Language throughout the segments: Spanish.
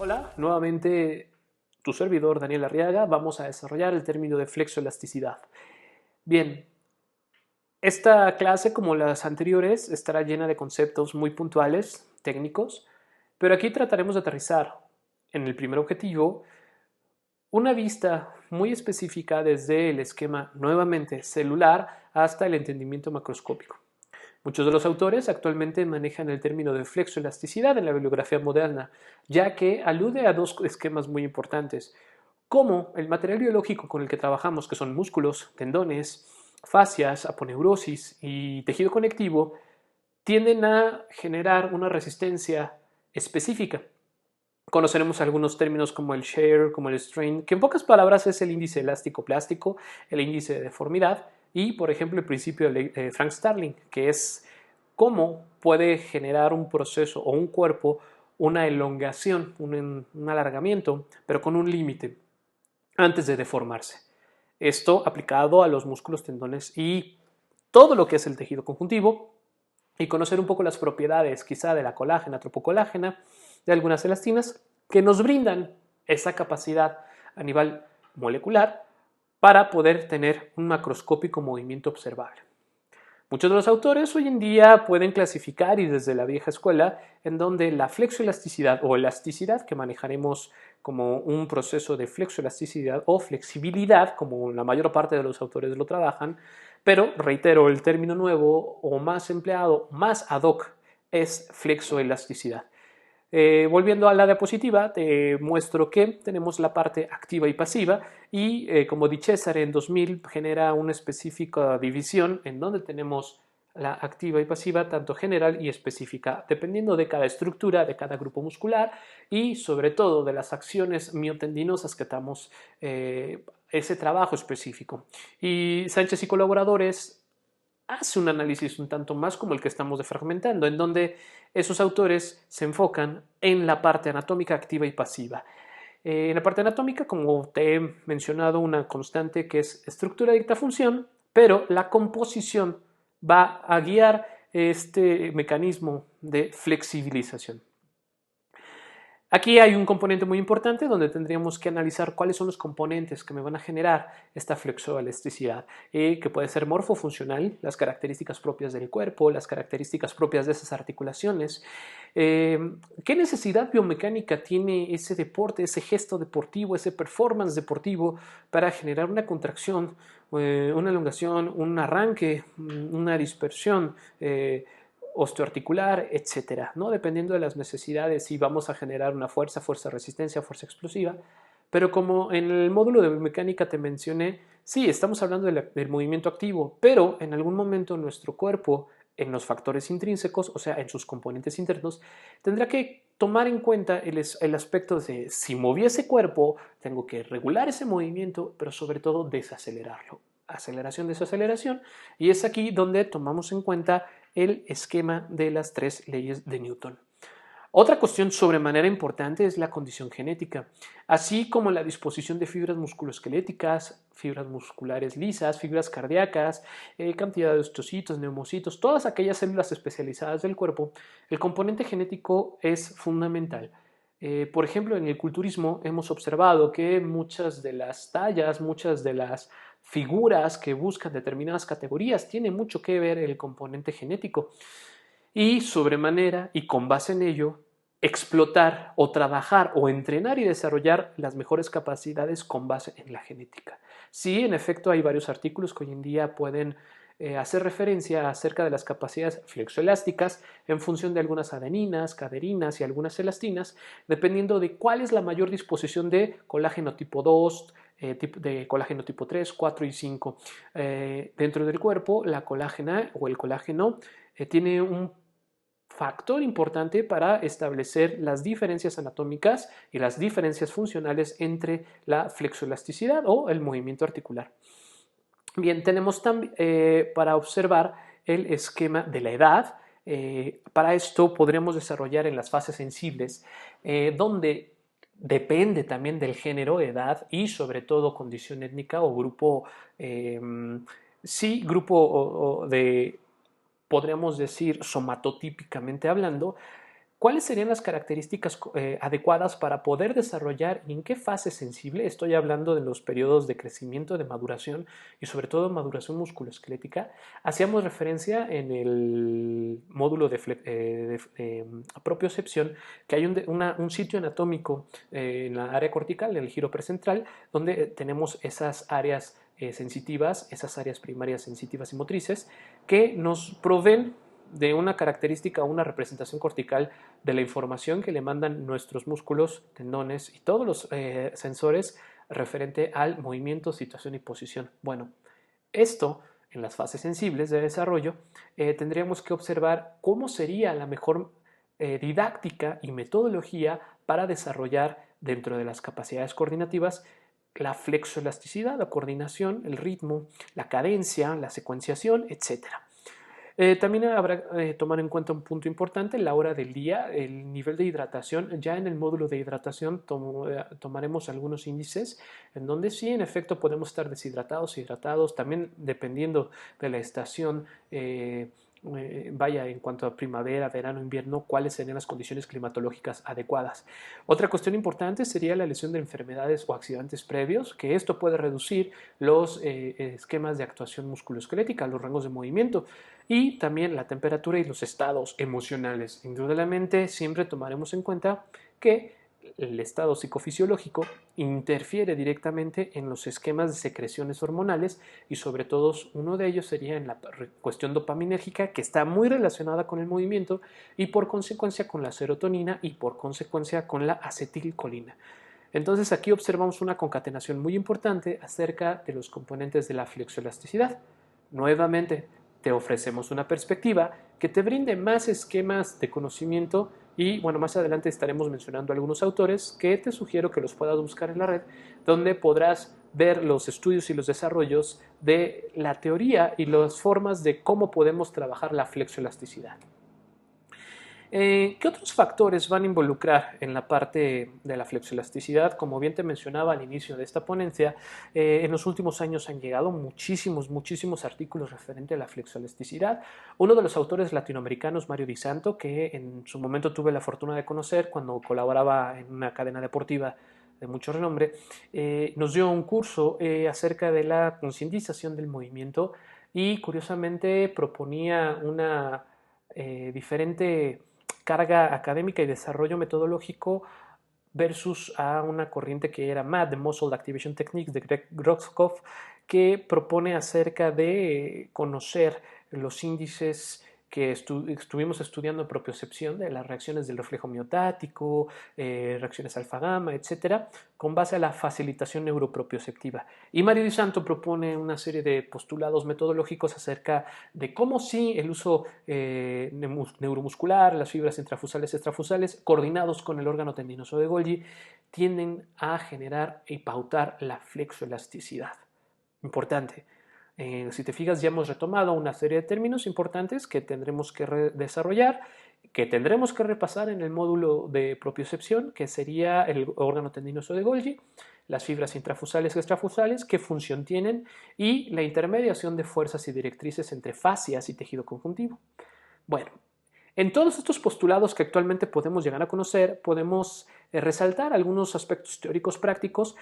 Hola, nuevamente tu servidor Daniel Arriaga. Vamos a desarrollar el término de flexoelasticidad. Bien, esta clase, como las anteriores, estará llena de conceptos muy puntuales, técnicos, pero aquí trataremos de aterrizar en el primer objetivo una vista muy específica desde el esquema nuevamente celular hasta el entendimiento macroscópico. Muchos de los autores actualmente manejan el término de flexoelasticidad en la bibliografía moderna, ya que alude a dos esquemas muy importantes, como el material biológico con el que trabajamos, que son músculos, tendones, fascias, aponeurosis y tejido conectivo, tienden a generar una resistencia específica. Conoceremos algunos términos como el shear, como el strain, que en pocas palabras es el índice elástico-plástico, el índice de deformidad y, por ejemplo, el principio de Frank Starling, que es cómo puede generar un proceso o un cuerpo una elongación, un alargamiento, pero con un límite antes de deformarse. Esto aplicado a los músculos, tendones y todo lo que es el tejido conjuntivo, y conocer un poco las propiedades quizá de la colágena, tropocolágena, de algunas elastinas que nos brindan esa capacidad a nivel molecular para poder tener un macroscópico movimiento observable. Muchos de los autores hoy en día pueden clasificar, y desde la vieja escuela, en donde la flexoelasticidad o elasticidad, que manejaremos como un proceso de flexoelasticidad o flexibilidad, como la mayor parte de los autores lo trabajan, pero reitero, el término nuevo o más empleado, más ad hoc, es flexoelasticidad. Volviendo a la diapositiva, te muestro que tenemos la parte activa y pasiva y como Di Cesare en 2000 genera una específica división en donde tenemos la activa y pasiva, tanto general y específica, dependiendo de cada estructura, de cada grupo muscular y sobre todo de las acciones miotendinosas que damos ese trabajo específico. Y Sánchez y colaboradores hace un análisis un tanto más como el que estamos defragmentando, en donde esos autores se enfocan en la parte anatómica activa y pasiva. En la parte anatómica, como te he mencionado, una constante que es estructura dicta función, pero la composición va a guiar este mecanismo de flexibilización. Aquí hay un componente muy importante donde tendríamos que analizar cuáles son los componentes que me van a generar esta flexoelasticidad, que puede ser morfofuncional, las características propias del cuerpo, las características propias de esas articulaciones. ¿Qué necesidad biomecánica tiene ese deporte, ese gesto deportivo, ese performance deportivo para generar una contracción, una elongación, un arranque, una dispersión? Osteoarticular, etcétera, ¿no? Dependiendo de las necesidades, si vamos a generar una fuerza, fuerza resistencia, fuerza explosiva. Pero como en el módulo de biomecánica te mencioné, sí, estamos hablando del movimiento activo, pero en algún momento nuestro cuerpo, en los factores intrínsecos, o sea, en sus componentes internos, tendrá que tomar en cuenta el aspecto de si moví ese cuerpo, tengo que regular ese movimiento, pero sobre todo desacelerarlo. Aceleración, desaceleración, y es aquí donde tomamos en cuenta el esquema de las tres leyes de Newton. Otra cuestión sobremanera importante es la condición genética, así como la disposición de fibras musculoesqueléticas, fibras musculares lisas, fibras cardíacas, cantidad de osteocitos, neumocitos, todas aquellas células especializadas del cuerpo. El componente genético es fundamental. Por ejemplo, en el culturismo hemos observado que muchas de las tallas, muchas de las figuras que buscan determinadas categorías tiene mucho que ver el componente genético y sobremanera y con base en ello explotar o trabajar o entrenar y desarrollar las mejores capacidades con base en la genética. Sí, en efecto hay varios artículos que hoy en día pueden hacer referencia acerca de las capacidades flexoelásticas en función de algunas adeninas, caderinas y algunas elastinas, dependiendo de cuál es la mayor disposición de colágeno tipo 2, de colágeno tipo 3, 4 y 5. Dentro del cuerpo, la colágena o el colágeno tiene un factor importante para establecer las diferencias anatómicas y las diferencias funcionales entre la flexoelasticidad o el movimiento articular. Bien, tenemos también para observar el esquema de la edad. Para esto podremos desarrollar en las fases sensibles, donde depende también del género, edad y sobre todo condición étnica o grupo, sí, grupo de, podríamos decir, somatotípicamente hablando, ¿Cuáles serían las características adecuadas para poder desarrollar y en qué fase sensible? Estoy hablando de los periodos de crecimiento, de maduración y sobre todo maduración musculoesquelética. Hacíamos referencia en el módulo de propiocepción que hay un sitio anatómico en la área cortical, en el giro precentral, donde tenemos esas áreas sensitivas, esas áreas primarias sensitivas y motrices que nos proveen de una característica o una representación cortical de la información que le mandan nuestros músculos, tendones y todos los sensores referente al movimiento, situación y posición. Bueno, esto en las fases sensibles de desarrollo tendríamos que observar cómo sería la mejor didáctica y metodología para desarrollar dentro de las capacidades coordinativas la flexoelasticidad, la coordinación, el ritmo, la cadencia, la secuenciación, etcétera. También habrá que tomar en cuenta un punto importante, la hora del día, el nivel de hidratación. Ya en el módulo de hidratación tomaremos algunos índices en donde sí, en efecto, podemos estar deshidratados, hidratados, también dependiendo de la estación. Vaya, en cuanto a primavera, verano, invierno, cuáles serían las condiciones climatológicas adecuadas. Otra cuestión importante sería la lesión de enfermedades o accidentes previos, que esto puede reducir los esquemas de actuación musculoesquelética, los rangos de movimiento y también la temperatura y los estados emocionales. Indudablemente siempre tomaremos en cuenta que el estado psicofisiológico interfiere directamente en los esquemas de secreciones hormonales y sobre todo uno de ellos sería en la cuestión dopaminérgica que está muy relacionada con el movimiento y por consecuencia con la serotonina y por consecuencia con la acetilcolina. Entonces aquí observamos una concatenación muy importante acerca de los componentes de la flexoelasticidad. Nuevamente, te ofrecemos una perspectiva que te brinde más esquemas de conocimiento y bueno, más adelante estaremos mencionando algunos autores que te sugiero que los puedas buscar en la red, donde podrás ver los estudios y los desarrollos de la teoría y las formas de cómo podemos trabajar la flexoelasticidad. ¿Qué otros factores van a involucrar en la parte de la flexoelasticidad? Como bien te mencionaba al inicio de esta ponencia, en los últimos años han llegado muchísimos artículos referentes a la flexoelasticidad. Uno de los autores latinoamericanos, Mario Di Santo, que en su momento tuve la fortuna de conocer cuando colaboraba en una cadena deportiva de mucho renombre, nos dio un curso acerca de la concientización del movimiento y curiosamente proponía una diferente carga académica y desarrollo metodológico versus a una corriente que era MAT, de Muscle Activation Techniques, de Greg Groskopf, que propone acerca de conocer los índices que estuvimos estudiando en propiocepción de las reacciones del reflejo miotático, reacciones alfa-gamma, etcétera, con base a la facilitación neuropropioceptiva. Y Mario Di Santo propone una serie de postulados metodológicos acerca de cómo sí el uso neuromuscular, las fibras intrafusales y extrafusales, coordinados con el órgano tendinoso de Golgi, tienden a generar y pautar la flexoelasticidad. Importante. Si te fijas, ya hemos retomado una serie de términos importantes que tendremos que desarrollar, que tendremos que repasar en el módulo de propiocepción, que sería el órgano tendinoso de Golgi, las fibras intrafusales y extrafusales, qué función tienen y la intermediación de fuerzas y directrices entre fascias y tejido conjuntivo. Bueno, en todos estos postulados que actualmente podemos llegar a conocer, podemos resaltar algunos aspectos teóricos prácticos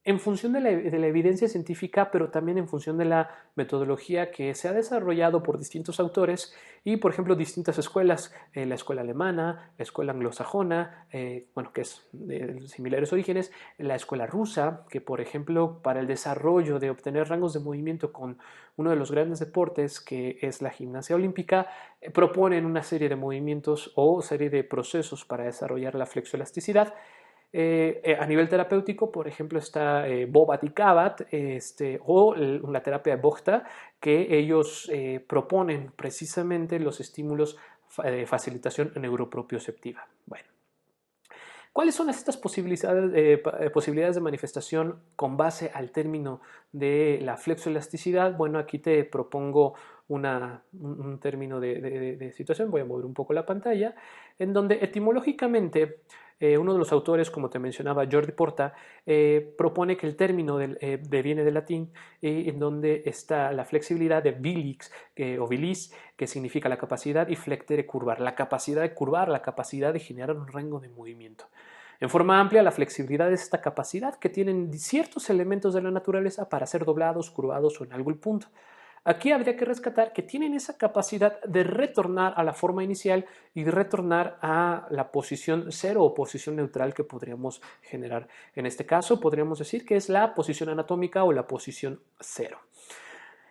en función de la evidencia científica, pero también en función de la metodología que se ha desarrollado por distintos autores y, por ejemplo, distintas escuelas, la escuela alemana, la escuela anglosajona, bueno, que es de similares orígenes, la escuela rusa, que, por ejemplo, para el desarrollo de obtener rangos de movimiento con uno de los grandes deportes, que es la gimnasia olímpica, proponen una serie de movimientos o serie de procesos para desarrollar la flexoelasticidad. A nivel terapéutico, por ejemplo, está Bobat y Kabat o la terapia de Bochta, que ellos proponen precisamente los estímulos de facilitación neuropropioceptiva. Bueno, ¿cuáles son estas posibilidades de manifestación con base al término de la flexoelasticidad? Bueno, aquí te propongo un término de situación, voy a mover un poco la pantalla, en donde etimológicamente Uno de los autores, como te mencionaba, Jordi Porta, propone que el término viene del latín, en donde está la flexibilidad de bilix o bilis, que significa la capacidad, y flectere, curvar, la capacidad de curvar, la capacidad de generar un rango de movimiento. En forma amplia, la flexibilidad es esta capacidad que tienen ciertos elementos de la naturaleza para ser doblados, curvados o en algún punto. Aquí habría que rescatar que tienen esa capacidad de retornar a la forma inicial y de retornar a la posición cero o posición neutral que podríamos generar. En este caso, podríamos decir que es la posición anatómica o la posición cero.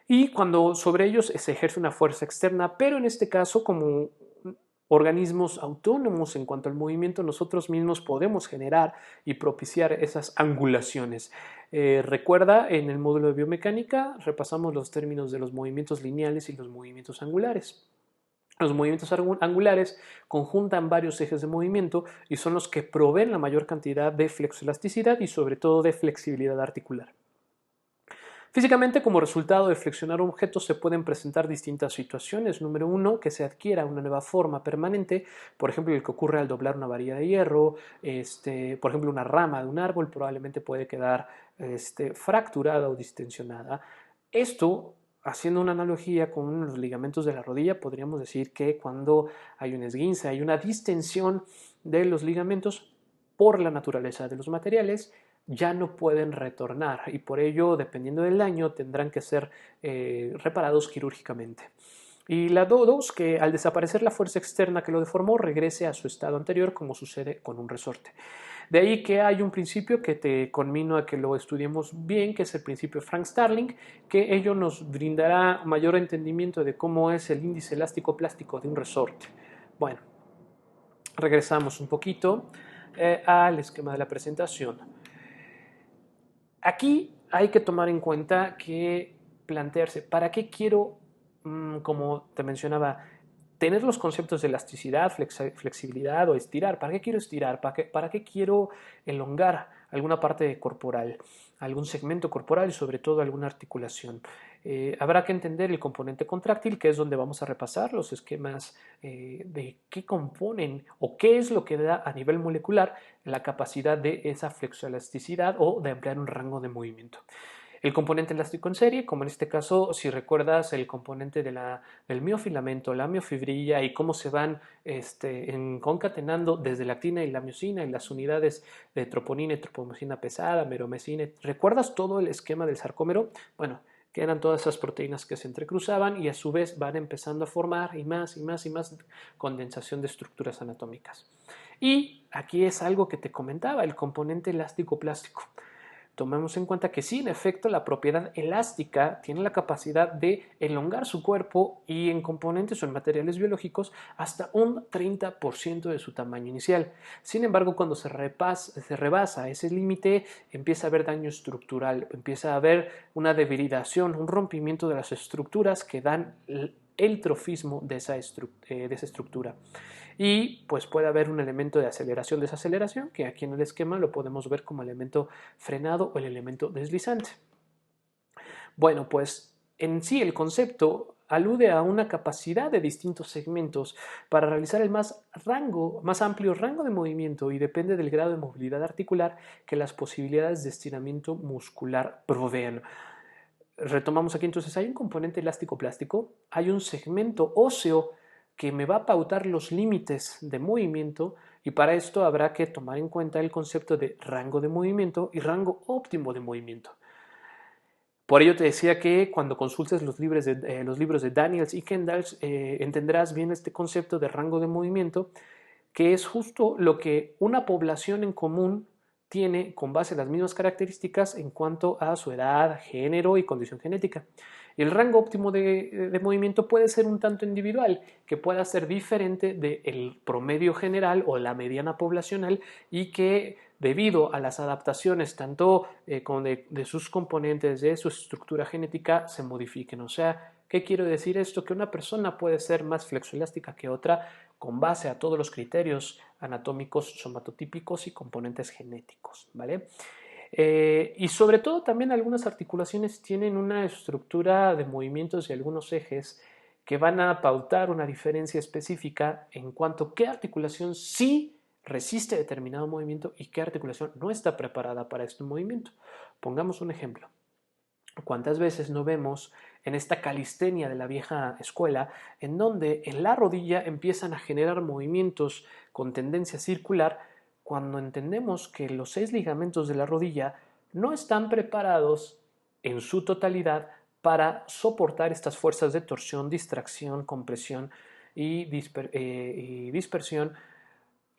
Y cuando sobre ellos se ejerce una fuerza externa, pero en este caso, como organismos autónomos en cuanto al movimiento, nosotros mismos podemos generar y propiciar esas angulaciones. Recuerda, en el módulo de biomecánica repasamos los términos de los movimientos lineales y los movimientos angulares. Los movimientos angulares conjuntan varios ejes de movimiento y son los que proveen la mayor cantidad de flexoelasticidad y sobre todo de flexibilidad articular. Físicamente, como resultado de flexionar objetos, se pueden presentar distintas situaciones. Número uno, que se adquiera una nueva forma permanente, por ejemplo, el que ocurre al doblar una varilla de hierro, por ejemplo, una rama de un árbol probablemente puede quedar fracturada o distensionada. Esto, haciendo una analogía con los ligamentos de la rodilla, podríamos decir que cuando hay un esguince, hay una distensión de los ligamentos por la naturaleza de los materiales, ya no pueden retornar y por ello, dependiendo del daño, tendrán que ser reparados quirúrgicamente. Y la dos, que al desaparecer la fuerza externa que lo deformó, regrese a su estado anterior, como sucede con un resorte. De ahí que hay un principio que te conmino a que lo estudiemos bien, que es el principio de Frank Starling, que ello nos brindará mayor entendimiento de cómo es el índice elástico plástico de un resorte. Bueno, regresamos un poquito al esquema de la presentación. Aquí hay que tomar en cuenta que plantearse, ¿para qué quiero, como te mencionaba, tener los conceptos de elasticidad, flexibilidad o estirar? ¿Para qué quiero estirar? ¿Para qué quiero elongar alguna parte corporal, algún segmento corporal y sobre todo alguna articulación? Habrá que entender el componente contráctil, que es donde vamos a repasar los esquemas de qué componen o qué es lo que da a nivel molecular la capacidad de esa flexoelasticidad o de ampliar un rango de movimiento. El componente elástico en serie, como en este caso, si recuerdas el componente del miofilamento, la miofibrilla y cómo se van concatenando desde la actina y la miosina y las unidades de troponina y tropomosina pesada, meromesina. ¿Recuerdas todo el esquema del sarcómero? Bueno, que eran todas esas proteínas que se entrecruzaban y a su vez van empezando a formar y más condensación de estructuras anatómicas. Y aquí es algo que te comentaba, el componente elástico-plástico. Tomemos en cuenta que sí, en efecto, la propiedad elástica tiene la capacidad de elongar su cuerpo y en componentes o en materiales biológicos hasta un 30% de su tamaño inicial. Sin embargo, cuando se rebasa ese límite, empieza a haber daño estructural, empieza a haber una debilitación, un rompimiento de las estructuras que dan el trofismo de esa estructura. Y pues puede haber un elemento de aceleración, desaceleración, que aquí en el esquema lo podemos ver como elemento frenado o el elemento deslizante. Bueno, pues en sí el concepto alude a una capacidad de distintos segmentos para realizar el más amplio rango de movimiento y depende del grado de movilidad articular que las posibilidades de estiramiento muscular proveen. Retomamos aquí entonces, hay un componente elástico-plástico, hay un segmento óseo que me va a pautar los límites de movimiento y para esto habrá que tomar en cuenta el concepto de rango de movimiento y rango óptimo de movimiento. Por ello te decía que cuando consultes los libros de Daniels y Kendall entenderás bien este concepto de rango de movimiento, que es justo lo que una población en común tiene con base en las mismas características en cuanto a su edad, género y condición genética. Y el rango óptimo de movimiento puede ser un tanto individual, que pueda ser diferente del promedio general o la mediana poblacional y que debido a las adaptaciones tanto de sus componentes, de su estructura genética, se modifiquen. O sea, ¿qué quiero decir esto? Que una persona puede ser más flexoelástica que otra con base a todos los criterios anatómicos, somatotípicos y componentes genéticos, ¿vale? Y sobre todo también algunas articulaciones tienen una estructura de movimientos y algunos ejes que van a pautar una diferencia específica en cuanto a qué articulación sí resiste determinado movimiento y qué articulación no está preparada para este movimiento. Pongamos un ejemplo. ¿Cuántas veces no vemos en esta calistenia de la vieja escuela en donde en la rodilla empiezan a generar movimientos con tendencia circular cuando entendemos que los 6 ligamentos de la rodilla no están preparados en su totalidad para soportar estas fuerzas de torsión, distracción, compresión y dispersión,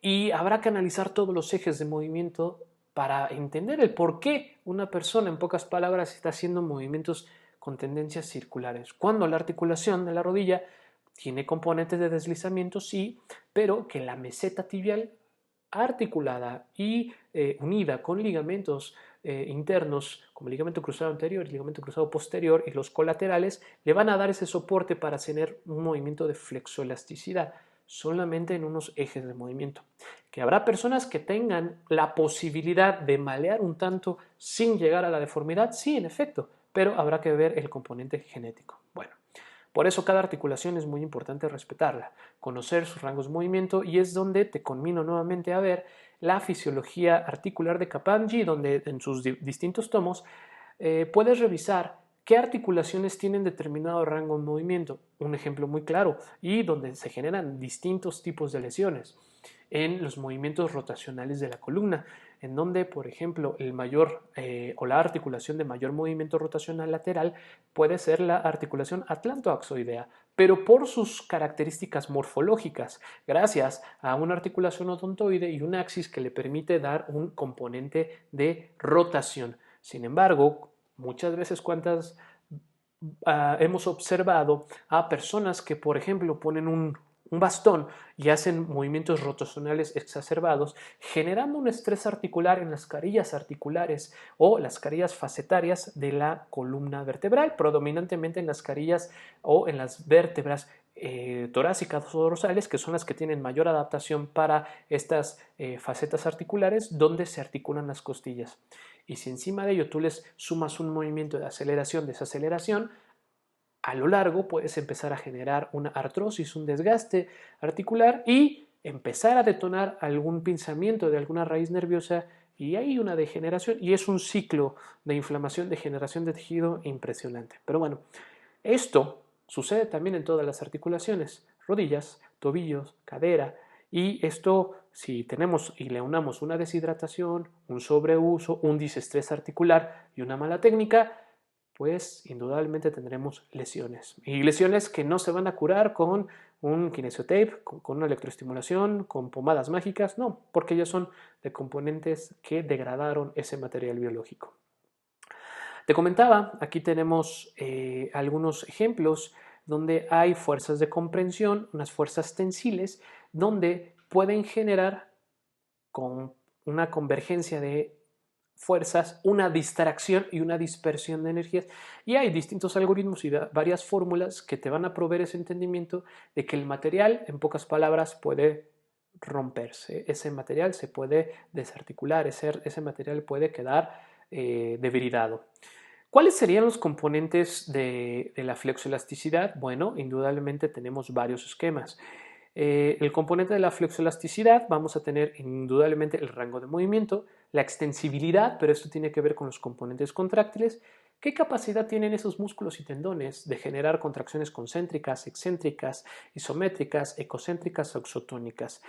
y habrá que analizar todos los ejes de movimiento para entender el por qué una persona, en pocas palabras, está haciendo movimientos con tendencias circulares. Cuando la articulación de la rodilla tiene componentes de deslizamiento, sí, pero que la meseta tibial articulada y unida con ligamentos internos, como ligamento cruzado anterior y ligamento cruzado posterior y los colaterales, le van a dar ese soporte para tener un movimiento de flexoelasticidad solamente en unos ejes de movimiento. Que habrá personas que tengan la posibilidad de malear un tanto sin llegar a la deformidad, sí, en efecto, pero habrá que ver el componente genético. Bueno, por eso cada articulación es muy importante respetarla, conocer sus rangos de movimiento, y es donde te conmino nuevamente a ver la fisiología articular de Kapamji, donde en sus distintos tomos puedes revisar qué articulaciones tienen determinado rango de movimiento. Un ejemplo muy claro y donde se generan distintos tipos de lesiones en los movimientos rotacionales de la columna, en donde, por ejemplo, el mayor o la articulación de mayor movimiento rotacional lateral puede ser la articulación atlantoaxoidea, pero por sus características morfológicas, gracias a una articulación odontoide y un axis que le permite dar un componente de rotación. Sin embargo, muchas veces hemos observado a personas que, por ejemplo, ponen un bastón y hacen movimientos rotacionales exacerbados, generando un estrés articular en las carillas articulares o las carillas facetarias de la columna vertebral, predominantemente en las carillas o en las vértebras torácicas o dorsales, que son las que tienen mayor adaptación para estas facetas articulares donde se articulan las costillas. Y si encima de ello tú les sumas un movimiento de aceleración, desaceleración, a lo largo puedes empezar a generar una artrosis, un desgaste articular y empezar a detonar algún pinzamiento de alguna raíz nerviosa, y hay una degeneración y es un ciclo de inflamación, degeneración de tejido impresionante. Pero bueno, esto sucede también en todas las articulaciones, rodillas, tobillos, cadera, y esto, si tenemos y le unamos una deshidratación, un sobreuso, un disestrés articular y una mala técnica, pues indudablemente tendremos lesiones. Y lesiones que no se van a curar con un kinesiotape, con una electroestimulación, con pomadas mágicas, no, porque ya son de componentes que degradaron ese material biológico. Te comentaba, aquí tenemos algunos ejemplos donde hay fuerzas de comprensión, unas fuerzas tensiles, donde pueden generar con una convergencia de fuerzas, una distracción y una dispersión de energías. Y hay distintos algoritmos y varias fórmulas que te van a proveer ese entendimiento de que el material, en pocas palabras, puede romperse. Ese material se puede desarticular, ese material puede quedar debilitado. ¿Cuáles serían los componentes de la flexoelasticidad? Bueno, indudablemente tenemos varios esquemas. El componente de la flexoelasticidad, vamos a tener indudablemente el rango de movimiento, la extensibilidad, pero esto tiene que ver con los componentes contráctiles. ¿Qué capacidad tienen esos músculos y tendones de generar contracciones concéntricas, excéntricas, isométricas, ecocéntricas, exotónicas?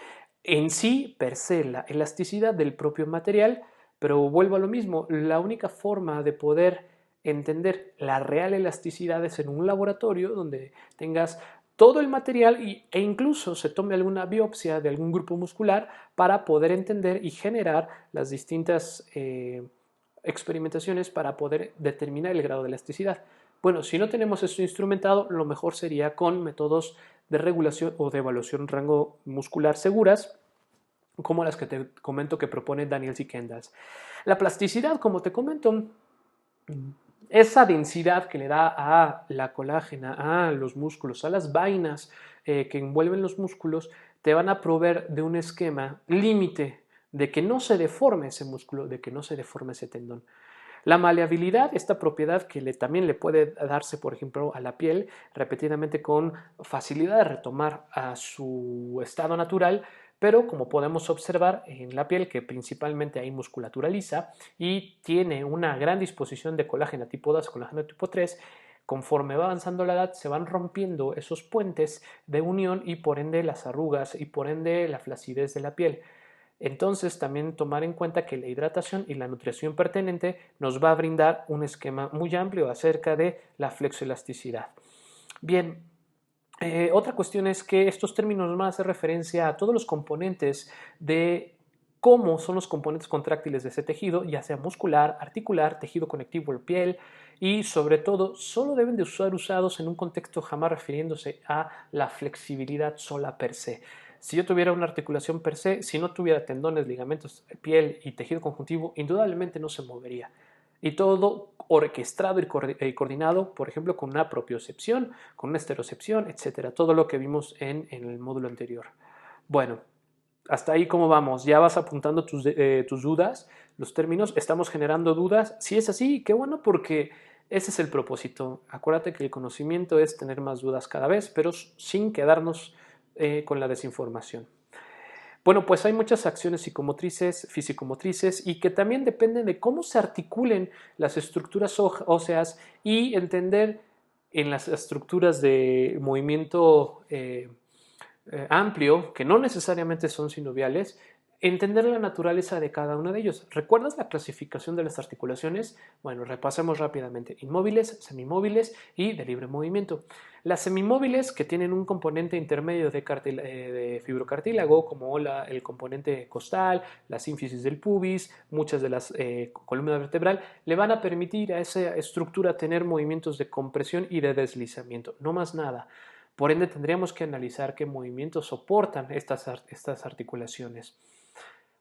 En sí, per se, la elasticidad del propio material, pero vuelvo a lo mismo, la única forma de poder entender la real elasticidad es en un laboratorio donde tengas todo el material e incluso se tome alguna biopsia de algún grupo muscular para poder entender y generar las distintas experimentaciones para poder determinar el grado de elasticidad. Bueno, si no tenemos esto instrumentado, lo mejor sería con métodos de regulación o de evaluación rango muscular seguras, como las que te comento que propone Daniels y Kendalls. La plasticidad, como te comento, esa densidad que le da a la colágena, a los músculos, a las vainas que envuelven los músculos, te van a proveer de un esquema límite de que no se deforme ese músculo, de que no se deforme ese tendón. La maleabilidad, esta propiedad que también le puede darse, por ejemplo, a la piel repetidamente con facilidad de retomar a su estado natural, Pero como podemos observar en la piel, que principalmente hay musculatura lisa y tiene una gran disposición de colágeno tipo 2, colágeno tipo 3, conforme va avanzando la edad se van rompiendo esos puentes de unión y por ende las arrugas y por ende la flacidez de la piel. Entonces también tomar en cuenta que la hidratación y la nutrición pertinente nos va a brindar un esquema muy amplio acerca de la flexoelasticidad. Bien, otra cuestión es que estos términos van a hacer referencia a todos los componentes de cómo son los componentes contráctiles de ese tejido, ya sea muscular, articular, tejido conectivo o piel, y sobre todo solo deben de ser usados en un contexto jamás refiriéndose a la flexibilidad sola per se. Si yo tuviera una articulación per se, si no tuviera tendones, ligamentos, piel y tejido conjuntivo, indudablemente no se movería. Y todo orquestado y coordinado, por ejemplo, con una propiocepción, con una esterocepción, etcétera. Todo lo que vimos en el módulo anterior. Bueno, hasta ahí cómo vamos. Ya vas apuntando tus dudas, los términos. Estamos generando dudas. Si es así, qué bueno, porque ese es el propósito. Acuérdate que el conocimiento es tener más dudas cada vez, pero sin quedarnos con la desinformación. Bueno, pues hay muchas acciones psicomotrices, fisicomotrices y que también dependen de cómo se articulen las estructuras óseas y entender en las estructuras de movimiento amplio, que no necesariamente son sinoviales, entender la naturaleza de cada uno de ellos. ¿Recuerdas la clasificación de las articulaciones? Bueno, repasemos rápidamente. Inmóviles, semimóviles y de libre movimiento. Las semimóviles, que tienen un componente intermedio de fibrocartílago, como el componente costal, la sínfisis del pubis, muchas de las columnas vertebral, le van a permitir a esa estructura tener movimientos de compresión y de deslizamiento, no más nada. Por ende, tendríamos que analizar qué movimientos soportan estas articulaciones.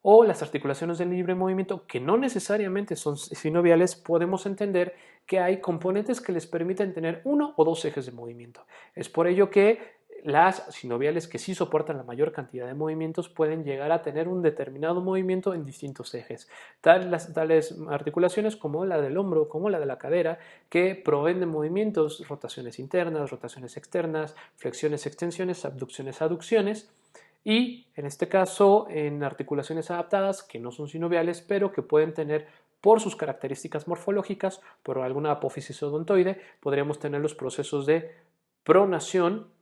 O las articulaciones de libre movimiento, que no necesariamente son sinoviales, podemos entender que hay componentes que les permiten tener uno o dos ejes de movimiento. Es por ello que las sinoviales, que sí soportan la mayor cantidad de movimientos, pueden llegar a tener un determinado movimiento en distintos ejes. Tales articulaciones como la del hombro, como la de la cadera, que proveen de movimientos, rotaciones internas, rotaciones externas, flexiones, extensiones, abducciones, aducciones. Y en este caso, en articulaciones adaptadas, que no son sinoviales, pero que pueden tener por sus características morfológicas, por alguna apófisis odontoide, podríamos tener los procesos de pronación,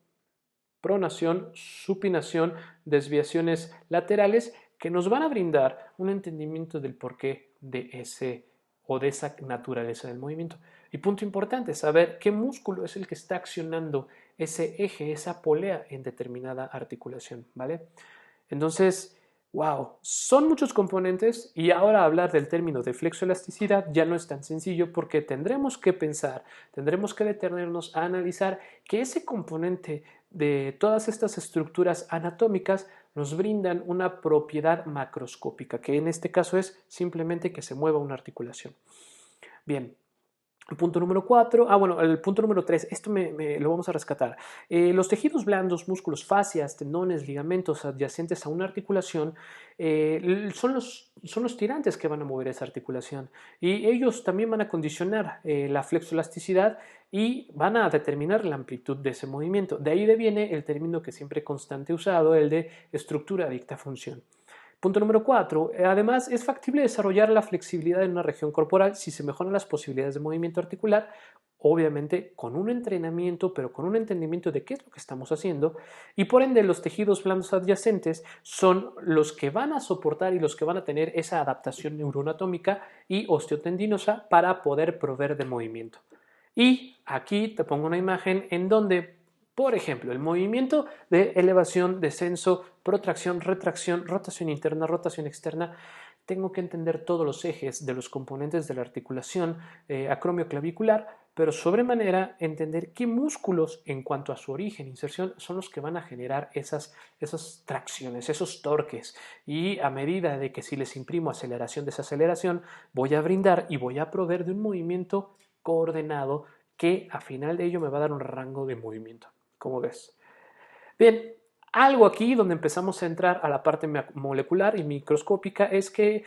supinación, desviaciones laterales, que nos van a brindar un entendimiento del porqué de ese o de esa naturaleza del movimiento. Y punto importante, saber qué músculo es el que está accionando ese eje, esa polea en determinada articulación, ¿vale? Entonces, wow, son muchos componentes y ahora hablar del término de flexoelasticidad ya no es tan sencillo porque tendremos que pensar, tendremos que detenernos a analizar que ese componente de todas estas estructuras anatómicas nos brindan una propiedad macroscópica, que en este caso es simplemente que se mueva una articulación. Bien, el punto número 4, bueno, el punto número 3, esto lo vamos a rescatar. Los tejidos blandos, músculos, fascias, tendones, ligamentos adyacentes a una articulación son los tirantes que van a mover esa articulación y ellos también van a condicionar la flexoelasticidad y van a determinar la amplitud de ese movimiento. De ahí viene el término que siempre constante usado, el de estructura adicta a función. Punto número 4. Además, es factible desarrollar la flexibilidad en una región corporal si se mejoran las posibilidades de movimiento articular, obviamente con un entrenamiento, pero con un entendimiento de qué es lo que estamos haciendo, y por ende los tejidos blandos adyacentes son los que van a soportar y los que van a tener esa adaptación neuroanatómica y osteotendinosa para poder proveer de movimiento. Y aquí te pongo una imagen en donde, por ejemplo, el movimiento de elevación, descenso, protracción, retracción, rotación interna, rotación externa, tengo que entender todos los ejes de los componentes de la articulación acromioclavicular, pero sobremanera entender qué músculos en cuanto a su origen, inserción, son los que van a generar esas tracciones, esos torques. Y a medida de que si les imprimo aceleración, desaceleración, voy a brindar y voy a proveer de un movimiento coordenado que a final de ello me va a dar un rango de movimiento. ¿Cómo ves? Bien, Algo aquí donde empezamos a entrar a la parte molecular y microscópica es que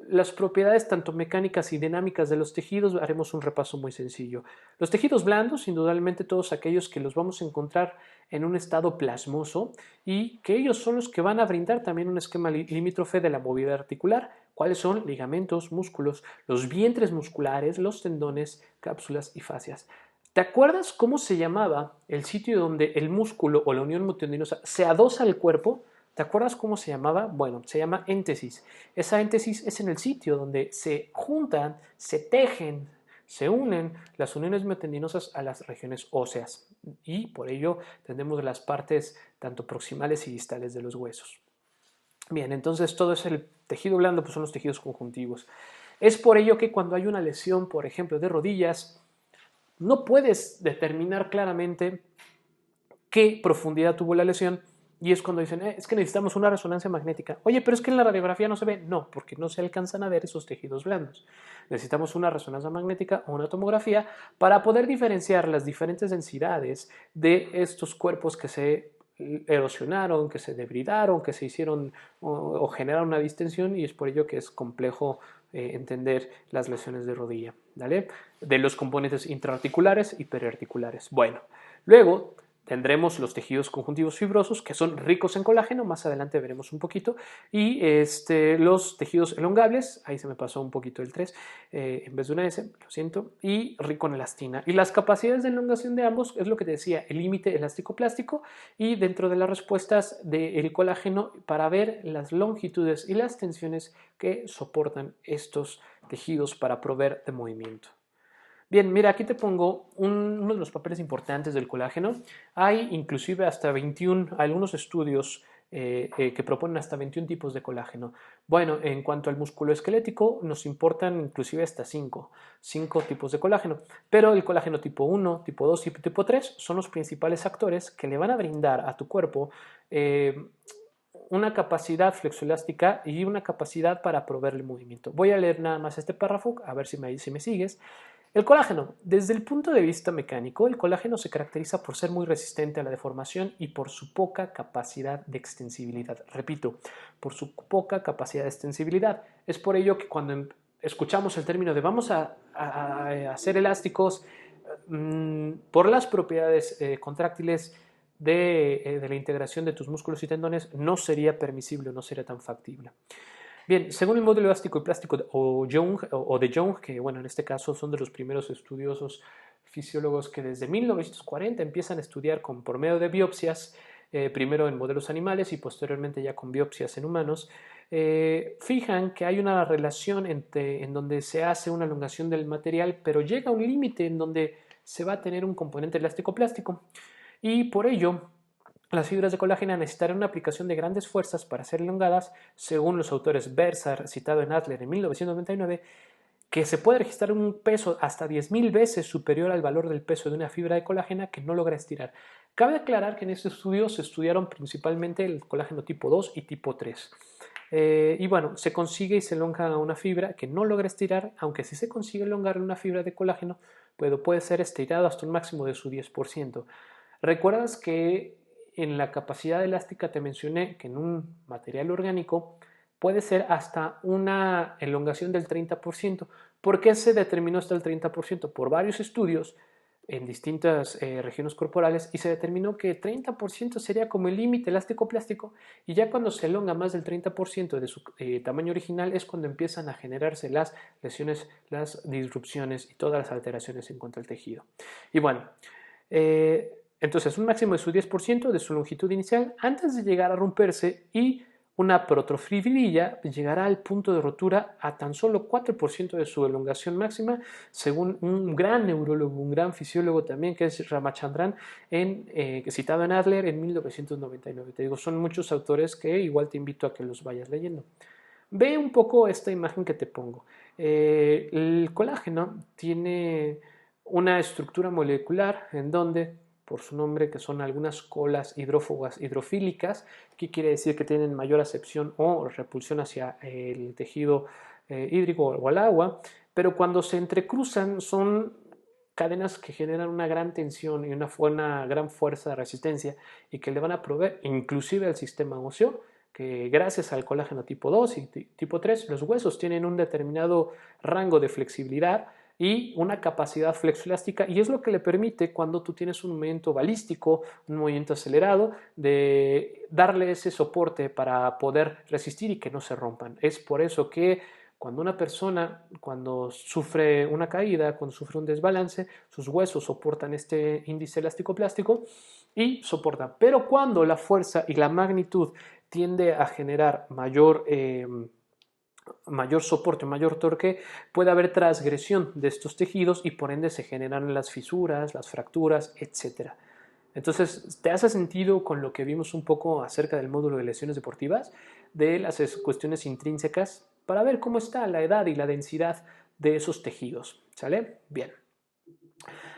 las propiedades tanto mecánicas y dinámicas de los tejidos haremos un repaso muy sencillo. Los tejidos blandos, indudablemente todos aquellos que los vamos a encontrar en un estado plasmoso y que ellos son los que van a brindar también un esquema limítrofe de la movilidad articular. ¿Cuáles son? Ligamentos, músculos, los vientres musculares, los tendones, cápsulas y fascias. ¿Te acuerdas cómo se llamaba el sitio donde el músculo o la unión tendinosa se adosa al cuerpo? ¿Te acuerdas cómo se llamaba? Bueno, se llama éntesis. Esa éntesis es en el sitio donde se juntan, se tejen, se unen las uniones miotendinosas a las regiones óseas y por ello tenemos las partes tanto proximales y distales de los huesos. Bien, entonces todo es el tejido blando, pues son los tejidos conjuntivos. Es por ello que cuando hay una lesión, por ejemplo, de rodillas, no puedes determinar claramente qué profundidad tuvo la lesión y es cuando dicen, es que necesitamos una resonancia magnética. Oye, pero es que en la radiografía no se ve. No, porque no se alcanzan a ver esos tejidos blandos. Necesitamos una resonancia magnética o una tomografía para poder diferenciar las diferentes densidades de estos cuerpos que se erosionaron, que se debridaron, que se hicieron o generaron una distensión y es por ello que es complejo entender las lesiones de rodilla, ¿vale? De los componentes intraarticulares y periarticulares. Bueno, luego tendremos los tejidos conjuntivos fibrosos que son ricos en colágeno, más adelante veremos un poquito, y los tejidos elongables, ahí se me pasó un poquito el 3, en vez de una S, lo siento, y rico en elastina. Y las capacidades de elongación de ambos es lo que te decía, el límite elástico-plástico y dentro de las respuestas del colágeno para ver las longitudes y las tensiones que soportan estos tejidos para proveer de movimiento. Bien, mira, aquí te pongo uno de los papeles importantes del colágeno. Hay inclusive hasta 21, algunos estudios que proponen hasta 21 tipos de colágeno. Bueno, en cuanto al músculo esquelético, nos importan inclusive hasta 5 tipos de colágeno. Pero el colágeno tipo 1, tipo 2 y tipo 3 son los principales actores que le van a brindar a tu cuerpo una capacidad flexoelástica y una capacidad para proveerle movimiento. Voy a leer nada más este párrafo, a ver si me sigues. El colágeno. Desde el punto de vista mecánico, el colágeno se caracteriza por ser muy resistente a la deformación y por su poca capacidad de extensibilidad. Repito, por su poca capacidad de extensibilidad. Es por ello que cuando escuchamos el término de vamos a hacer elásticos por las propiedades contráctiles de la integración de tus músculos y tendones, no sería permisible, no sería tan factible. Bien, según el modelo elástico y plástico de Young, que bueno, en este caso son de los primeros estudiosos fisiólogos que desde 1940 empiezan a estudiar por medio de biopsias, primero en modelos animales y posteriormente ya con biopsias en humanos, fijan que hay una relación en donde se hace una elongación del material, pero llega a un límite en donde se va a tener un componente elástico-plástico y por ello las fibras de colágeno necesitarán una aplicación de grandes fuerzas para ser elongadas, según los autores Bersar, citado en Adler en 1999, que se puede registrar un peso hasta 10.000 veces superior al valor del peso de una fibra de colágeno que no logra estirar. Cabe aclarar que en este estudio se estudiaron principalmente el colágeno tipo 2 y tipo 3. Y bueno, se consigue y se elonga una fibra que no logra estirar, aunque si se consigue elongar una fibra de colágeno, puede ser estirado hasta un máximo de su 10%. ¿Recuerdas que en la capacidad elástica te mencioné que en un material orgánico puede ser hasta una elongación del 30%? ¿Por qué se determinó hasta el 30%? Por varios estudios en distintas regiones corporales y se determinó que 30% sería como el límite elástico-plástico y ya cuando se elonga más del 30% de su tamaño original es cuando empiezan a generarse las lesiones, las disrupciones y todas las alteraciones en cuanto al tejido. Y bueno, entonces un máximo de su 10% de su longitud inicial antes de llegar a romperse y una protofibrilla llegará al punto de rotura a tan solo 4% de su elongación máxima, según un gran neurólogo, un gran fisiólogo también, que es Ramachandran, citado en Adler en 1999. Te digo, son muchos autores que igual te invito a que los vayas leyendo. Ve un poco esta imagen que te pongo. El colágeno tiene una estructura molecular en donde, por su nombre, que son algunas colas hidrófogas hidrofílicas, que quiere decir que tienen mayor acepción o repulsión hacia el tejido hídrico o al agua, pero cuando se entrecruzan son cadenas que generan una gran tensión y una gran fuerza de resistencia y que le van a proveer inclusive al sistema óseo, que gracias al colágeno tipo 2 y tipo 3, los huesos tienen un determinado rango de flexibilidad y una capacidad flexoelástica, y es lo que le permite, cuando tú tienes un movimiento balístico, un movimiento acelerado, de darle ese soporte para poder resistir y que no se rompan. Es por eso que cuando una persona, cuando sufre una caída, cuando sufre un desbalance, sus huesos soportan este índice elástico plástico y soportan. Pero cuando la fuerza y la magnitud tiende a generar mayor soporte, mayor torque, puede haber transgresión de estos tejidos y por ende se generan las fisuras, las fracturas, etc. Entonces, ¿te hace sentido con lo que vimos un poco acerca del módulo de lesiones deportivas, de las cuestiones intrínsecas, para ver cómo está la edad y la densidad de esos tejidos? ¿Sale? Bien.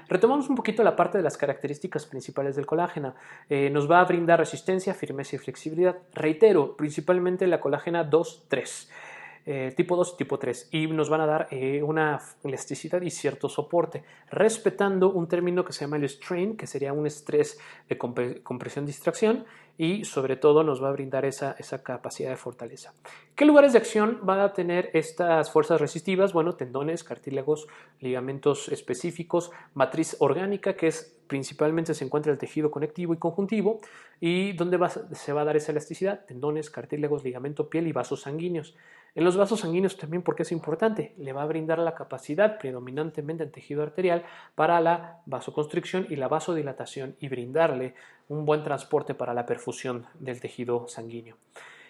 Retomamos un poquito la parte de las características principales del colágeno. Nos va a brindar resistencia, firmeza y flexibilidad. Reitero, principalmente la colágena 2-3. Tipo 2 y tipo 3, y nos van a dar una elasticidad y cierto soporte, respetando un término que se llama el strain, que sería un estrés de compresión-distracción, y sobre todo nos va a brindar esa capacidad de fortaleza. ¿Qué lugares de acción van a tener estas fuerzas resistivas? Bueno, tendones, cartílagos, ligamentos específicos, matriz orgánica, que es principalmente se encuentra el tejido conectivo y conjuntivo, y donde se va a dar esa elasticidad: tendones, cartílagos, ligamento, piel y vasos sanguíneos. En los vasos sanguíneos también, porque es importante, le va a brindar la capacidad predominantemente al tejido arterial para la vasoconstricción y la vasodilatación, y brindarle un buen transporte para la perfusión del tejido sanguíneo.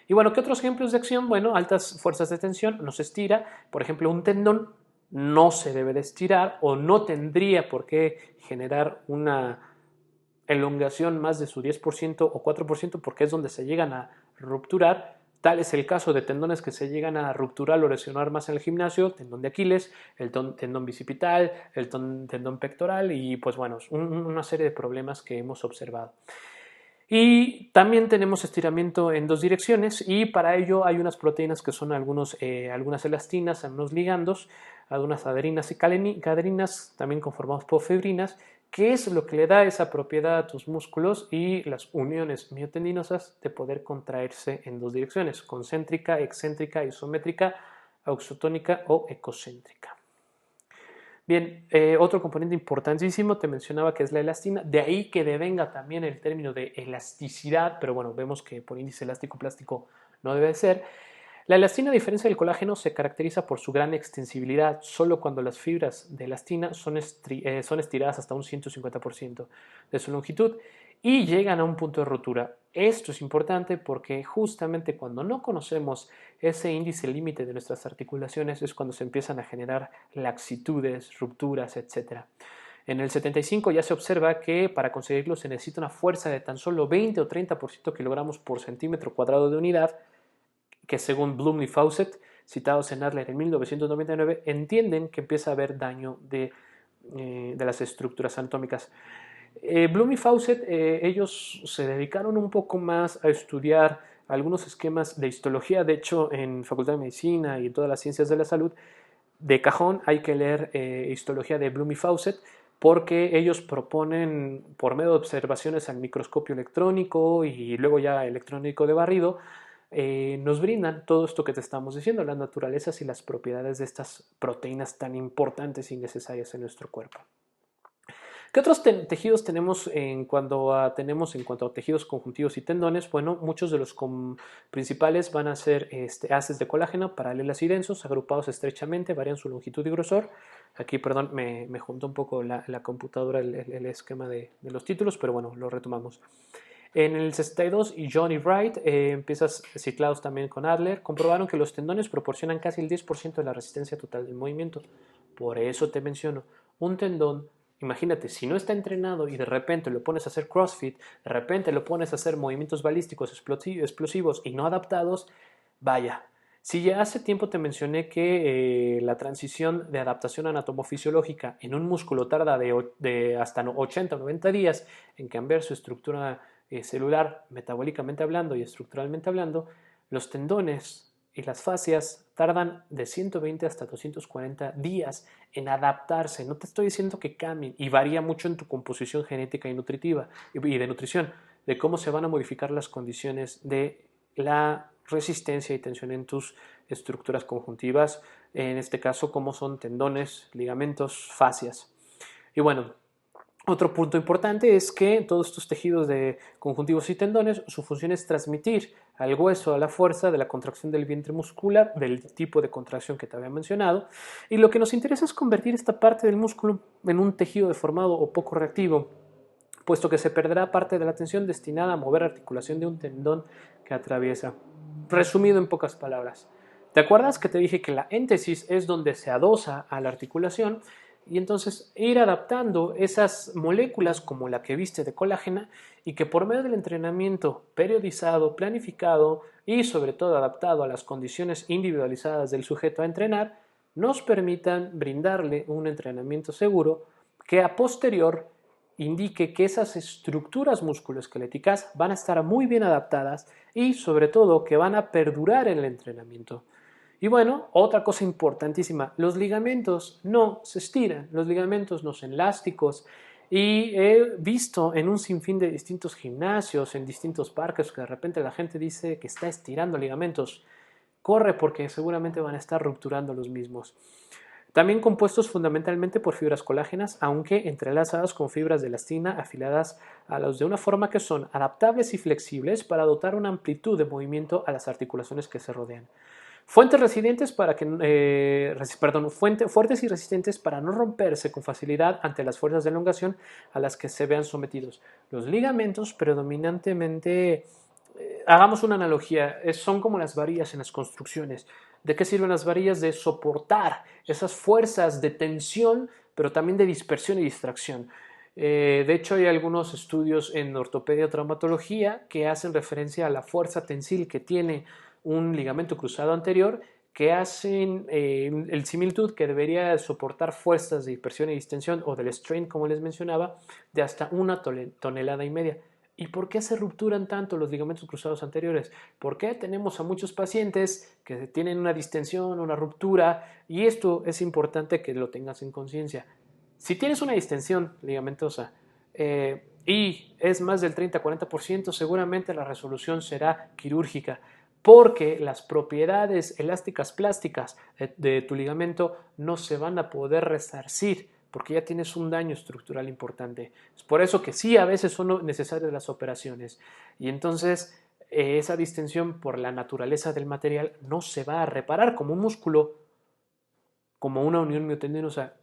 Y bueno, ¿qué otros ejemplos de acción? Bueno, altas fuerzas de tensión, no se estira. Por ejemplo, un tendón no se debe de estirar o no tendría por qué generar una elongación más de su 10% o 4%, porque es donde se llegan a rupturar. Tal es el caso de tendones que se llegan a rupturar o lesionar más en el gimnasio: tendón de Aquiles, el tendón bicipital, el tendón pectoral, y pues bueno, una serie de problemas que hemos observado. Y también tenemos estiramiento en dos direcciones, y para ello hay unas proteínas que son algunas elastinas, algunos ligandos, algunas adherinas y caderinas, también conformados por fibrinas, que es lo que le da esa propiedad a tus músculos y las uniones miotendinosas de poder contraerse en dos direcciones: concéntrica, excéntrica, isométrica, auxotónica o ecocéntrica. Bien, otro componente importantísimo te mencionaba que es la elastina, de ahí que devenga también el término de elasticidad, pero bueno, vemos que por índice elástico plástico no debe ser. La elastina, a diferencia del colágeno, se caracteriza por su gran extensibilidad. Solo cuando las fibras de elastina son estiradas hasta un 150% de su longitud y llegan a un punto de rotura. Esto es importante porque justamente cuando no conocemos ese índice límite de nuestras articulaciones es cuando se empiezan a generar laxitudes, rupturas, etc. En el 75 ya se observa que para conseguirlo se necesita una fuerza de tan solo 20 o 30% kilogramos por centímetro cuadrado de unidad, que según Bloom y Fawcett, citados en Adler en 1999, entienden que empieza a haber daño de las estructuras anatómicas. Bloom y Fawcett, ellos se dedicaron un poco más a estudiar algunos esquemas de histología. De hecho, en Facultad de Medicina y en todas las ciencias de la salud, de cajón hay que leer histología de Bloom y Fawcett, porque ellos proponen, por medio de observaciones al microscopio electrónico y luego ya electrónico de barrido, nos brindan todo esto que te estamos diciendo: las naturalezas y las propiedades de estas proteínas tan importantes y necesarias en nuestro cuerpo. ¿Qué otros tejidos tenemos en cuanto a tejidos conjuntivos y tendones? Bueno, muchos de los principales van a ser haces de colágeno paralelas y densos, agrupados estrechamente, varían su longitud y grosor. Aquí, perdón, me juntó un poco la computadora el esquema de los títulos, pero bueno, lo retomamos. En el 62, y John y Wright, empiezas ciclados también con Adler, comprobaron que los tendones proporcionan casi el 10% de la resistencia total del movimiento. Por eso te menciono, un tendón, imagínate, si no está entrenado y de repente lo pones a hacer CrossFit, de repente lo pones a hacer movimientos balísticos explosivos y no adaptados, vaya. Si ya hace tiempo te mencioné que la transición de adaptación anatomofisiológica en un músculo tarda de hasta 80 o 90 días en cambiar su estructura celular, metabólicamente hablando y estructuralmente hablando, los tendones y las fascias tardan de 120 hasta 240 días en adaptarse. No te estoy diciendo que cambien, y varía mucho en tu composición genética y nutritiva y de nutrición, de cómo se van a modificar las condiciones de la resistencia y tensión en tus estructuras conjuntivas, en este caso como son tendones, ligamentos, fascias. Y bueno, otro punto importante es que todos estos tejidos de conjuntivos y tendones, su función es transmitir al hueso la fuerza de la contracción del vientre muscular, del tipo de contracción que te había mencionado, y lo que nos interesa es convertir esta parte del músculo en un tejido deformado o poco reactivo, puesto que se perderá parte de la tensión destinada a mover articulación de un tendón que atraviesa. Resumido en pocas palabras, ¿te acuerdas que te dije que la éntesis es donde se adosa a la articulación? Y entonces ir adaptando esas moléculas como la que viste de colágeno y que por medio del entrenamiento periodizado, planificado y sobre todo adaptado a las condiciones individualizadas del sujeto a entrenar, nos permitan brindarle un entrenamiento seguro que a posterior indique que esas estructuras musculoesqueléticas van a estar muy bien adaptadas y sobre todo que van a perdurar en el entrenamiento. Y bueno, otra cosa importantísima, los ligamentos no se estiran, los ligamentos no son elásticos, y he visto en un sinfín de distintos gimnasios, en distintos parques, que de repente la gente dice que está estirando ligamentos. Corre, porque seguramente van a estar rupturando los mismos. También compuestos fundamentalmente por fibras colágenas, aunque entrelazadas con fibras de elastina afiladas a los de una forma que son adaptables y flexibles para dotar una amplitud de movimiento a las articulaciones que se rodean. Fuentes resistentes para que, fuertes y resistentes para no romperse con facilidad ante las fuerzas de elongación a las que se vean sometidos. Los ligamentos predominantemente, hagamos una analogía, son como las varillas en las construcciones. ¿De qué sirven las varillas? De soportar esas fuerzas de tensión, pero también de dispersión y distracción. De hecho, hay algunos estudios en ortopedia o traumatología que hacen referencia a la fuerza tensil que tiene un ligamento cruzado anterior, que hacen el similitud que debería soportar fuerzas de dispersión y distensión o del strain, como les mencionaba, de hasta 1,5 toneladas. ¿Y por qué se rupturan tanto los ligamentos cruzados anteriores? Porque tenemos a muchos pacientes que tienen una distensión, una ruptura, y esto es importante que lo tengas en conciencia. Si tienes una distensión ligamentosa y es más del 30-40%, seguramente la resolución será quirúrgica, porque las propiedades elásticas plásticas de tu ligamento no se van a poder resarcir, porque ya tienes un daño estructural importante. Es por eso que sí, a veces son necesarias las operaciones. Y entonces esa distensión, por la naturaleza del material, no se va a reparar como un músculo, como una unión miotendinosa.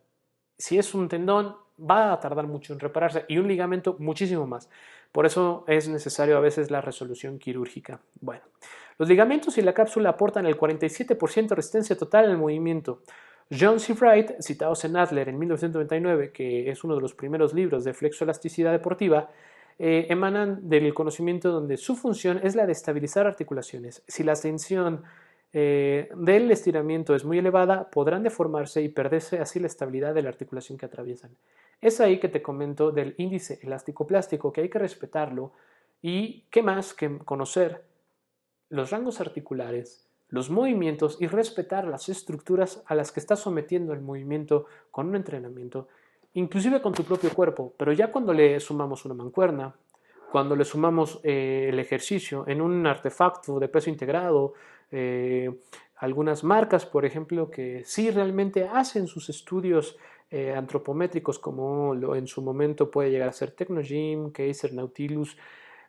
Si es un tendón, va a tardar mucho en repararse, y un ligamento muchísimo más. Por eso es necesario a veces la resolución quirúrgica. Bueno, los ligamentos y la cápsula aportan el 47% de resistencia total al movimiento. John C. Wright, citados en Adler en 1999, que es uno de los primeros libros de flexoelasticidad deportiva, emanan del conocimiento donde su función es la de estabilizar articulaciones. Si la tensión del estiramiento es muy elevada, podrán deformarse y perderse así la estabilidad de la articulación que atraviesan. Es ahí que te comento del índice elástico-plástico, que hay que respetarlo, y qué más que conocer los rangos articulares, los movimientos y respetar las estructuras a las que estás sometiendo el movimiento con un entrenamiento, inclusive con tu propio cuerpo. Pero ya cuando le sumamos una mancuerna, cuando le sumamos el ejercicio en un artefacto de peso integrado, algunas marcas, por ejemplo, que sí realmente hacen sus estudios antropométricos, como en su momento puede llegar a ser Technogym, Kaiser, Nautilus,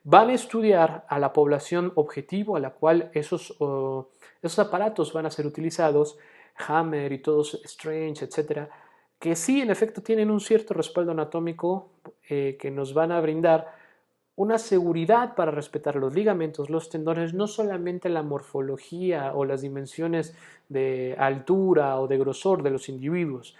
van a estudiar a la población objetivo a la cual esos aparatos van a ser utilizados, Hammer y todos, Strange, etcétera, que sí en efecto tienen un cierto respaldo anatómico que nos van a brindar una seguridad para respetar los ligamentos, los tendones, no solamente la morfología o las dimensiones de altura o de grosor de los individuos.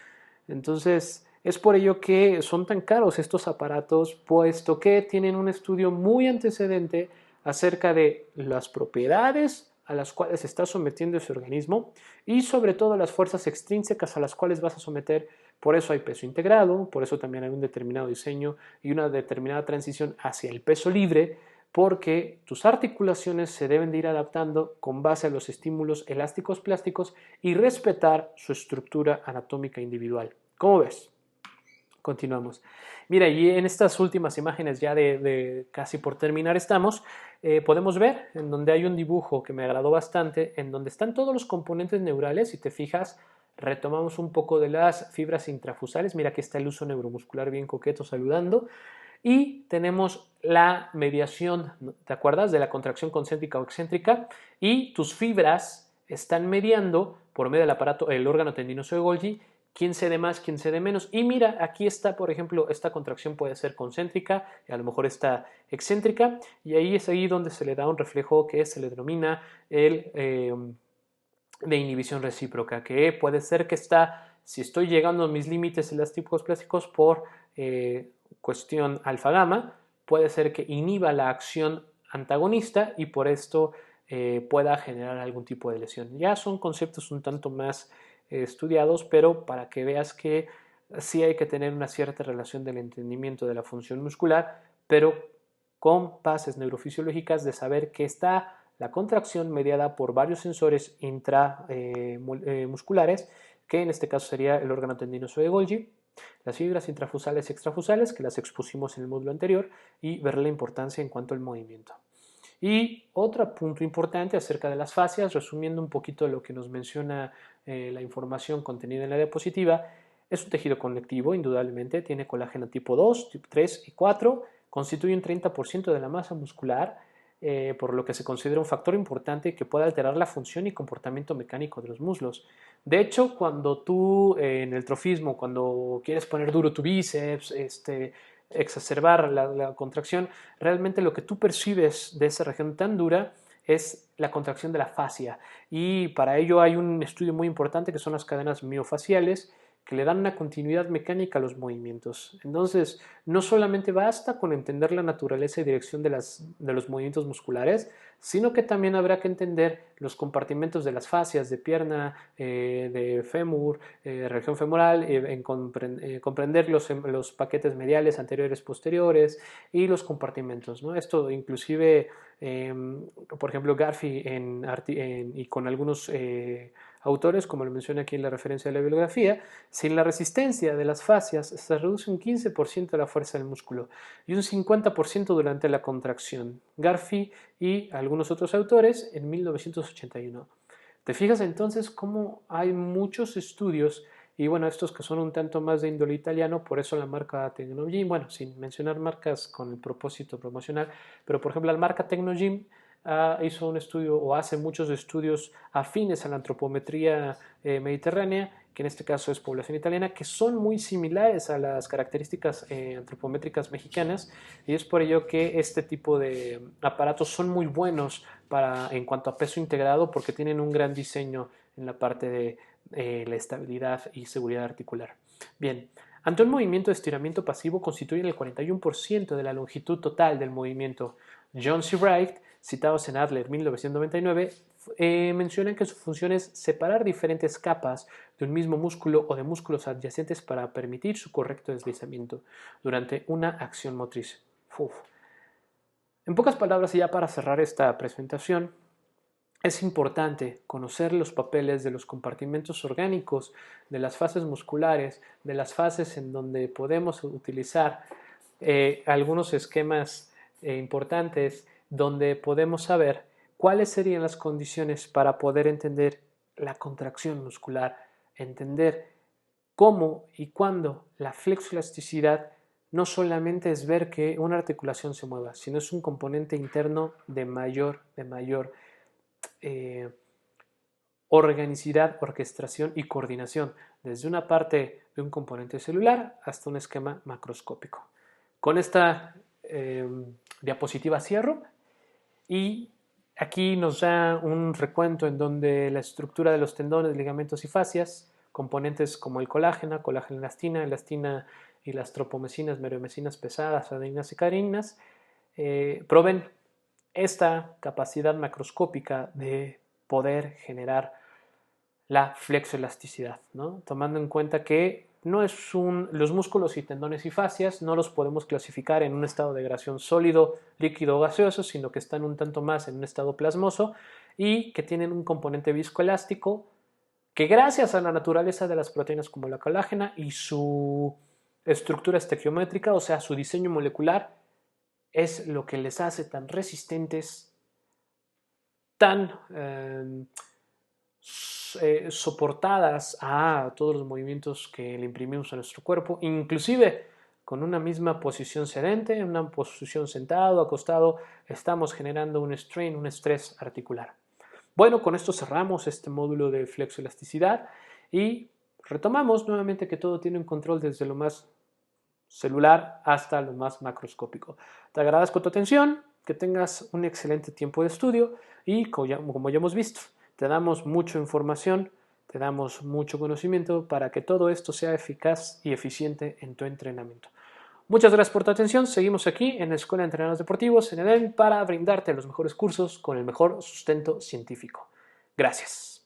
Entonces, es por ello que son tan caros estos aparatos, puesto que tienen un estudio muy antecedente acerca de las propiedades a las cuales se está sometiendo ese organismo y sobre todo las fuerzas extrínsecas a las cuales vas a someter. Por eso hay peso integrado, por eso también hay un determinado diseño y una determinada transición hacia el peso libre, porque tus articulaciones se deben de ir adaptando con base a los estímulos elásticos plásticos y respetar su estructura anatómica individual. ¿Cómo ves? Continuamos. Mira, y en estas últimas imágenes ya de casi por terminar estamos, podemos ver en donde hay un dibujo que me agradó bastante, en donde están todos los componentes neurales. Si te fijas, retomamos un poco de las fibras intrafusales. Mira, aquí está el uso neuromuscular bien coqueto saludando. Y tenemos la mediación, ¿te acuerdas? De la contracción concéntrica o excéntrica. Y tus fibras están mediando por medio del aparato, el órgano tendinoso de Golgi, quién cede más, quién cede menos. Y mira, aquí está, por ejemplo, esta contracción puede ser concéntrica, y a lo mejor está excéntrica, y ahí es ahí donde se le da un reflejo que se le denomina el de inhibición recíproca, que puede ser que está, si estoy llegando a mis límites elásticos plásticos por cuestión alfa-gamma, puede ser que inhiba la acción antagonista y por esto pueda generar algún tipo de lesión. Ya son conceptos un tanto más estudiados, pero para que veas que sí hay que tener una cierta relación del entendimiento de la función muscular, pero con bases neurofisiológicas de saber que está la contracción mediada por varios sensores intramusculares, que en este caso sería el órgano tendinoso de Golgi, las fibras intrafusales y extrafusales, que las expusimos en el módulo anterior, y ver la importancia en cuanto al movimiento. Y otro punto importante acerca de las fascias, resumiendo un poquito lo que nos menciona la información contenida en la diapositiva, es un tejido conectivo, indudablemente, tiene colágeno tipo 2, tipo 3 y 4, constituye un 30% de la masa muscular, por lo que se considera un factor importante que puede alterar la función y comportamiento mecánico de los muslos. De hecho, cuando tú en el trofismo, cuando quieres poner duro tu bíceps, exacerbar la contracción, realmente lo que tú percibes de esa región tan dura es la contracción de la fascia. Y para ello hay un estudio muy importante que son las cadenas miofaciales, que le dan una continuidad mecánica a los movimientos. Entonces, no solamente basta con entender la naturaleza y dirección de los movimientos musculares, sino que también habrá que entender los compartimentos de las fascias de pierna, de fémur, región femoral, comprender los paquetes mediales, anteriores, posteriores y los compartimentos, ¿no? Esto inclusive, por ejemplo, Garfi y con algunos autores, como lo menciona aquí en la referencia de la bibliografía, sin la resistencia de las fascias se reduce un 15% la fuerza del músculo y un 50% durante la contracción. Garfi y algunos otros autores en 1981. ¿Te fijas entonces cómo hay muchos estudios? Y bueno, estos que son un tanto más de índole italiano, por eso la marca Tecnogym, bueno, sin mencionar marcas con el propósito promocional, pero por ejemplo la marca Tecnogym hizo un estudio o hace muchos estudios afines a la antropometría mediterránea, que en este caso es población italiana, que son muy similares a las características antropométricas mexicanas, y es por ello que este tipo de aparatos son muy buenos en cuanto a peso integrado, porque tienen un gran diseño en la parte de la estabilidad y seguridad articular. Bien, ante un movimiento de estiramiento pasivo constituyen el 41% de la longitud total del movimiento. Jones y Wright, citados en Adler 1999, mencionan que su función es separar diferentes capas de un mismo músculo o de músculos adyacentes para permitir su correcto deslizamiento durante una acción motriz. Uf. En pocas palabras, y ya para cerrar esta presentación, es importante conocer los papeles de los compartimentos orgánicos, de las fases musculares, de las fases en donde podemos utilizar algunos esquemas importantes donde podemos saber cuáles serían las condiciones para poder entender la contracción muscular, entender cómo y cuándo la flexoelasticidad no solamente es ver que una articulación se mueva, sino es un componente interno de mayor eh, organicidad, orquestación y coordinación, desde una parte de un componente celular hasta un esquema macroscópico. Con esta diapositiva cierro y aquí nos da un recuento en donde la estructura de los tendones, ligamentos y fascias, componentes como el colágeno, elastina, elastina y las tropomecinas, meromecinas pesadas, adeninas y cadeninas, proveen esta capacidad macroscópica de poder generar la flexoelasticidad, ¿no? Tomando en cuenta que Los músculos y tendones y fascias no los podemos clasificar en un estado de degradación sólido, líquido o gaseoso, sino que están un tanto más en un estado plasmoso y que tienen un componente viscoelástico que gracias a la naturaleza de las proteínas como la colágena y su estructura estequiométrica, o sea, su diseño molecular, es lo que les hace tan resistentes, tan soportadas a todos los movimientos que le imprimimos a nuestro cuerpo, inclusive con una misma posición sedente, en una posición sentado, acostado, estamos generando un strain, un estrés articular. Bueno, con esto cerramos este módulo de flexoelasticidad y retomamos nuevamente que todo tiene un control desde lo más celular hasta lo más macroscópico. Te agradezco tu atención, que tengas un excelente tiempo de estudio y como ya hemos visto, te damos mucha información, te damos mucho conocimiento para que todo esto sea eficaz y eficiente en tu entrenamiento. Muchas gracias por tu atención. Seguimos aquí en la Escuela de Entrenadores Deportivos en EDEN para brindarte los mejores cursos con el mejor sustento científico. Gracias.